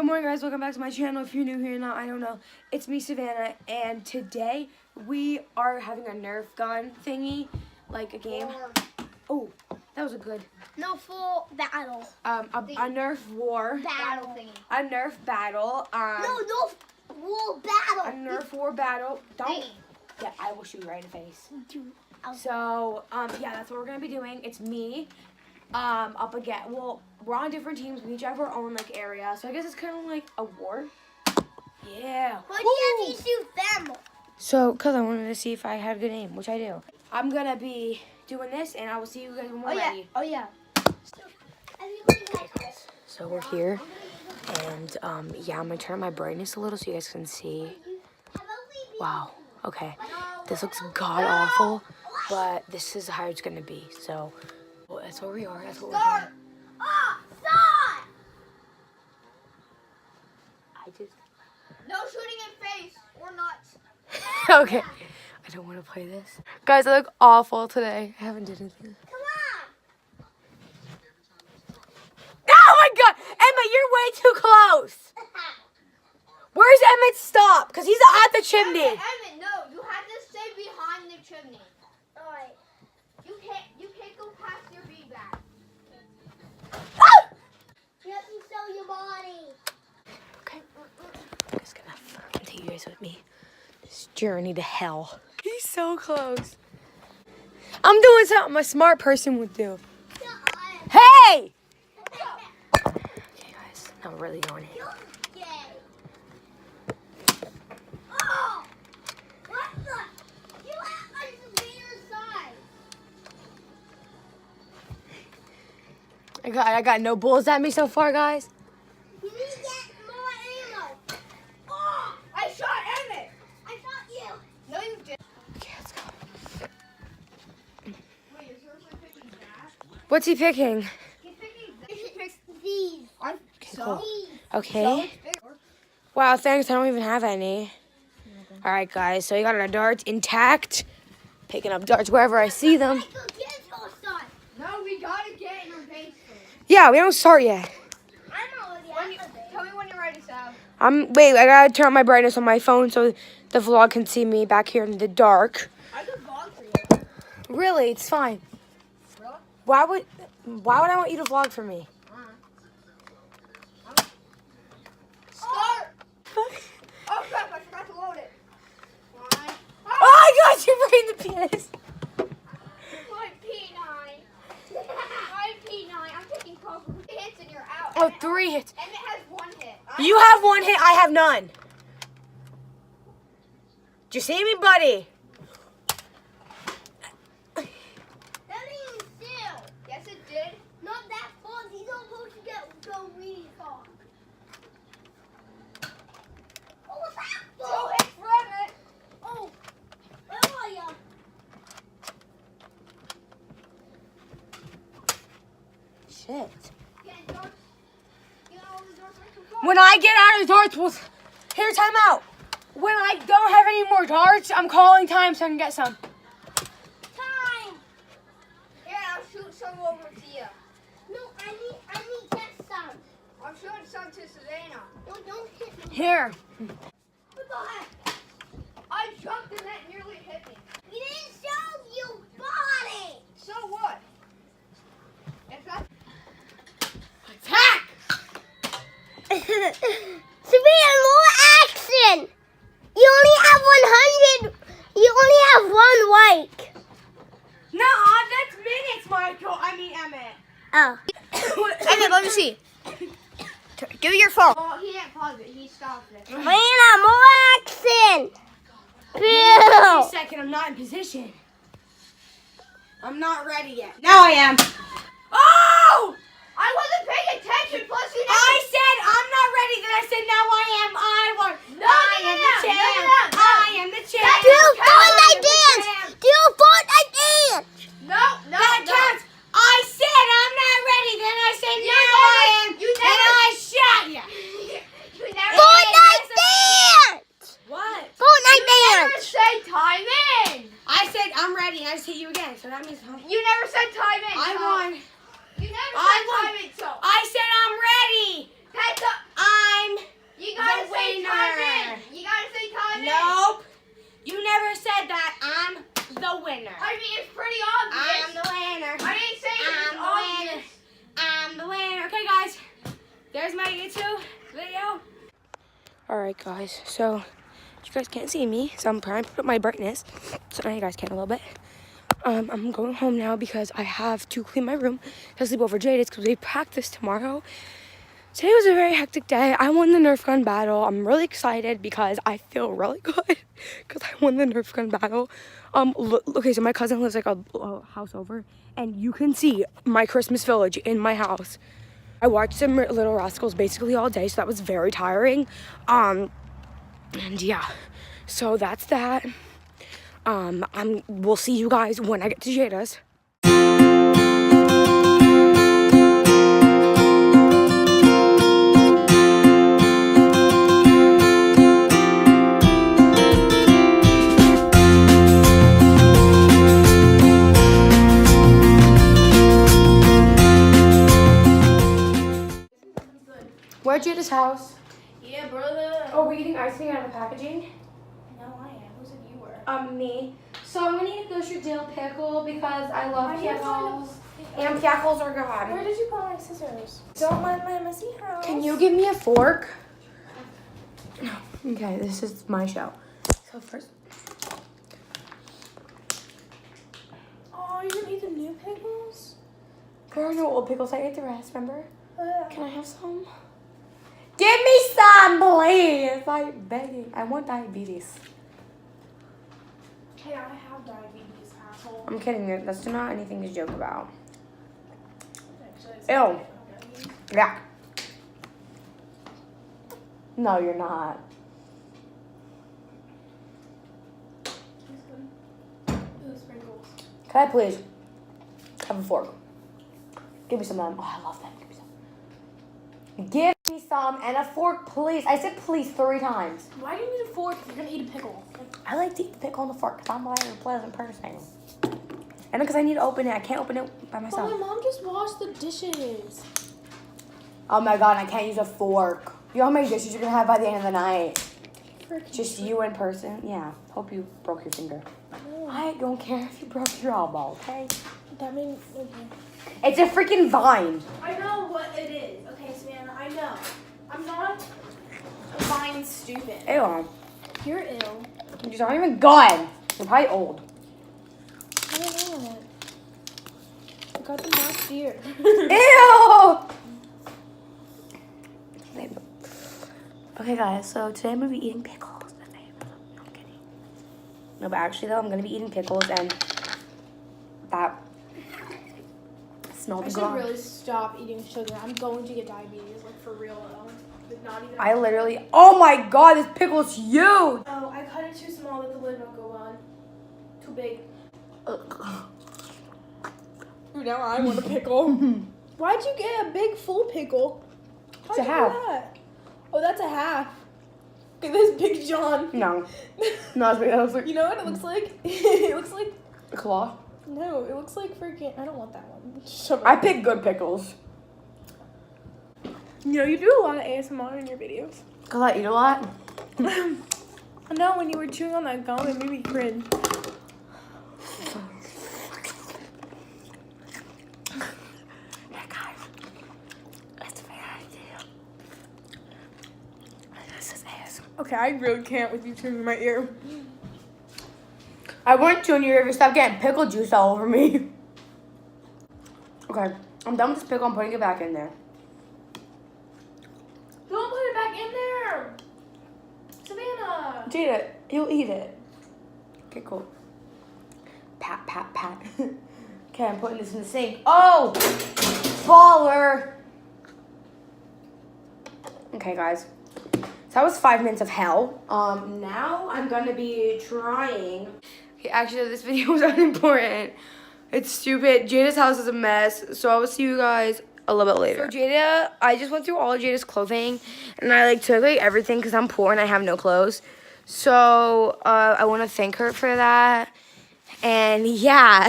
Good morning, guys. Welcome back to my channel. If you're new here or not, I don't know. It's me, Savannah, and today we are having a Nerf gun thingy, like a game. Oh, that was a good. No, full battle. A Nerf War. Battle thingy. A Nerf battle. No war battle. A Nerf War battle. Don't. Thingy. Yeah, I will shoot you right in the face. So, yeah, that's what we're gonna be doing. It's me. Up again. Well, we're on different teams. We each have our own like area. So I guess it's kind of like a war. Yeah. Why do you have to shoot them? So, cause I wanted to see if I had a good aim, which I do. I'm gonna be doing this, and I will see you guys when we're ready. Oh yeah. So we're here, and yeah, I'm gonna turn my brightness a little so you guys can see. Wow. Okay. This looks god awful, but this is how it's gonna be. So. Well, that's where we are. That's what we're doing. Stop! No shooting in face or nuts. Okay. I don't want to play this. Guys, I look awful today. I haven't did anything. Come on! Oh my god! Emma, you're way too close! Where's Emmett stop? Because he's at the chimney. Emmett, no. You have to stay behind the chimney. Alright. You can't go past your beanbag. Ah! You have to show your body. Okay. I'm just gonna take you guys with me. This journey to hell. He's so close. I'm doing something a smart person would do. Hey! Okay, guys. Now we're really going in. Oh! What the? You have a severe side. I got no bullets at me so far, guys. You need to get more ammo. Oh! I shot Emmett. I shot you. No, you didn't. Okay, let's go. Wait, you're seriously picking that? What's he picking? He's picking this. He picks these. Cool. Okay. Wow, thanks. I don't even have any. All right, guys. So you got our darts intact. Picking up darts wherever I see them. No, we gotta get in our base first. Yeah, we don't start yet. I'm already at the base. Tell me when you're ready, Sal. Wait, I gotta turn up my brightness on my phone so the vlog can see me back here in the dark. I could vlog for you. Really, it's fine. Really? Why would I want you to vlog for me? Start! Oh crap, I forgot to load it. Oh my gosh, you're breaking the PS. I'm P9. I'm P9. I'm taking 12 hits and you're out. Oh, 3 hits. Emmett has 1 hit. You have 1 hit, I have none. Did you see me, buddy? That didn't steal. Yes, it did. Not that far. He's not supposed to go really far. Oh, what's that? 2 hits for Emmett. Oh, where are you? Shit. Get darts. Get all the darts right before. When I get out of the darts, here, time out. When I don't have any more darts, I'm calling time so I can get some. Time. Here, I'll shoot some over to you. No, I need to get some. I'm shooting some to Savannah. No, don't hit me. Here. What the heck? I jumped and that nearly hit me. You didn't show your body. So what? If that... Attack! Savannah, more action. You only have 100. You only have 1 like. No, that's minutes, Michael. I mean, Emmett. Oh. Emmett, let me see. Give me your phone. Oh, he didn't pause it. He stopped it. Savannah, more action. Wait a second, I'm not in position. I'm not ready yet. Now I am. Oh! I wasn't paying attention. Plus, you never. I said I'm not ready. Then I said now I am. I won. No, I am the champ. no. I am the champ. Do Fortnite dance. Do Fortnite dance. No, That counts. I said I'm not ready. Then I said now I am. And I shot you. You never. Fortnite dance. What? Fortnite dance. Say time in. I said I'm ready. I just hit you again. So that means You never said time in. I won. You never I said won. time in. So I said I'm ready. There's my YouTube video. Alright guys, so you guys can't see me, so I'm trying to put up my brightness so now you guys can a little bit. I'm going home now because I have to clean my room to sleep over Jada's because we practice tomorrow. Today was a very hectic day. I won the Nerf gun battle. I'm really excited because I feel really good because I won the Nerf gun battle. Okay, so my cousin lives like a house over, and you can see my Christmas village in my house. I watched some Little Rascals basically all day, so that was very tiring. And yeah, so that's that. We'll see you guys when I get to Jada's. We're at Jada's house. Yeah, brother. Oh, we're eating ice cream out of the packaging? No, I am. Who said you were? Me. So I'm gonna eat a gosher dill pickle because I love pickles. And pickles are good. Where did you put my scissors? Don't mind my messy house. Can you give me a fork? No. Okay, this is my show. So first. Oh, you're gonna eat the new pickles? There are no old pickles. I ate the rest, remember? Can I have some? Give me some, please. I'm begging. I want diabetes. Hey, I have diabetes, asshole. I'm kidding you. That's not anything to joke about. Actually, Ew. Yeah. No, you're not. Ooh, sprinkles. Can I please have a fork? Give me some of them. Oh, I love them. Give me some. Give me some and a fork, please. I said please 3 times. Why do you need a fork if you're gonna eat a pickle? I like to eat the pickle and the fork because I'm a very pleasant person. And because I need to open it. I can't open it by But myself. my mom just washed the dishes. Oh my god, I can't use a fork. You know how many dishes you're going to have by the end of the night? Frick. Just you in person? Yeah. Hope you broke your finger. No. I don't care if you broke your elbow, okay? That means, okay. It's a freaking vine. I know what it is. Okay, Savannah, I know. I'm not fine stupid. Ew. You're ill. You're not even good. You're probably old. I don't know. I got them last year. Ew! Okay, guys, so today I'm going to be eating pickles. No, I'm kidding. No, but actually, though, I'm going to be eating pickles, and that smells I should good. really stop eating sugar. I'm going to get diabetes, like for real though. Like not even. I literally, oh my god, this pickle is huge! Oh, I cut it too small that the lid won't go on. Too big. Ooh, now I want a pickle. Why'd you get a big full pickle? It's a half. That? Oh, that's a half. Look at this Big John. No. No, it's like You know what it looks like? It looks like. a claw. No, it looks like freaking. I don't want that one. Shove it. I pick good pickles. You know, you do a lot of ASMR in your videos. Because I eat a lot. No, when you were chewing on that gum, it made me cringe. Yeah, guys. That's a bad idea. This is ass. Okay, I really can't with you chewing in my ear. I want to, and you ever stop getting pickle juice all over me. Okay, I'm done with this pickle. I'm putting it back in there. Don't put it back in there! Savannah! Eat it. You'll eat it. Okay, cool. Pat, pat, pat. Okay, I'm putting this in the sink. Oh! Baller! Okay, guys. So that was 5 minutes of hell. Now I'm gonna be trying. Okay, actually, this video was unimportant. It's stupid. Jada's house is a mess, so I will see you guys a little bit later. So Jada, I just went through all of Jada's clothing, and I like took like everything because I'm poor and I have no clothes. So I want to thank her for that. And yeah.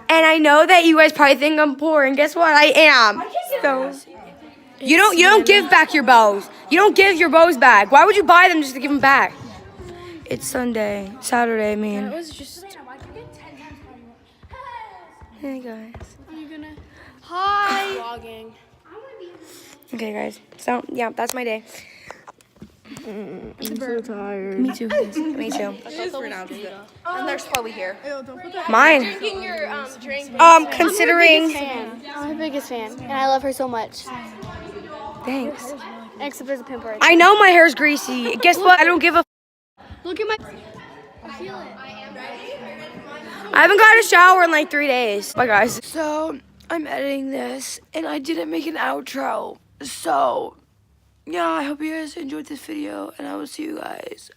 And I know that you guys probably think I'm poor, and guess what? I am. So you don't give back your bows. You don't give your bows back. Why would you buy them just to give them back? It's Saturday, I mean. That was just. Hey guys. Are you gonna? Hi. Vlogging. Okay, guys. So, yeah, that's my day. I'm so tired. Me too. Me too. And they're slowly here. Mine. Drinking your drink. Considering. I'm her biggest fan, and I love her so much. Thanks. Except there's a pimple right I know my hair's greasy. Guess what? I don't give a. Look at my. I haven't got a shower in like 3 days. Bye, guys. So, I'm editing this, and I didn't make an outro. So, yeah, I hope you guys enjoyed this video, and I will see you guys